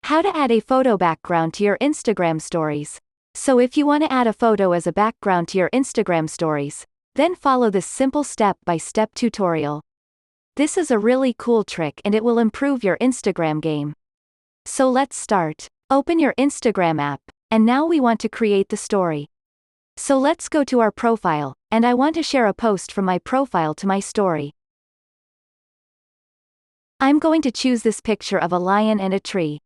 How to add a photo background to your Instagram stories. So if you want to add a photo as a background to your Instagram stories, then follow this simple step-by-step tutorial. This is a really cool trick and it will improve your Instagram game. So let's start. Open your Instagram app, and now we want to create the story. So let's go to our profile, and I want to share a post from my profile to my story. I'm going to choose this picture of a lion and a tree.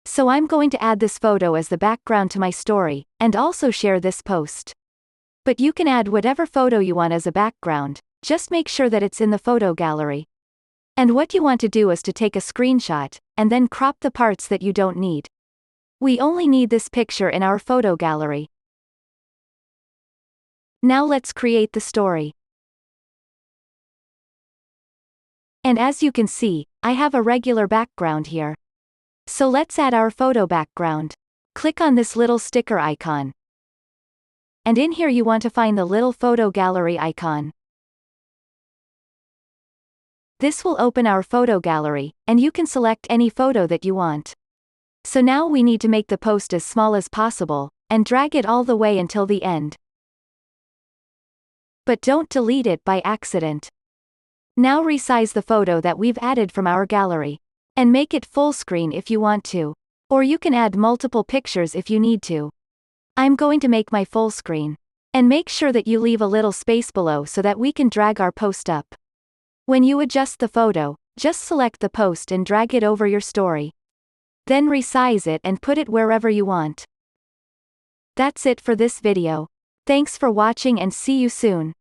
So I'm going to add this photo as the background to my story, and also share this post. But you can add whatever photo you want as a background, just make sure that it's in the photo gallery. And what you want to do is to take a screenshot, and then crop the parts that you don't need. We only need this picture in our photo gallery. Now let's create the story. And as you can see, I have a regular background here. So let's add our photo background. Click on this little sticker icon. And in here you want to find the little photo gallery icon. This will open our photo gallery, and you can select any photo that you want. So now we need to make the post as small as possible, and drag it all the way until the end. But don't delete it by accident. Now resize the photo that we've added from our gallery. And make it full screen if you want to. Or you can add multiple pictures if you need to. I'm going to make my full screen. And make sure that you leave a little space below so that we can drag our post up. When you adjust the photo, just select the post and drag it over your story. Then resize it and put it wherever you want. That's it for this video. Thanks for watching and see you soon.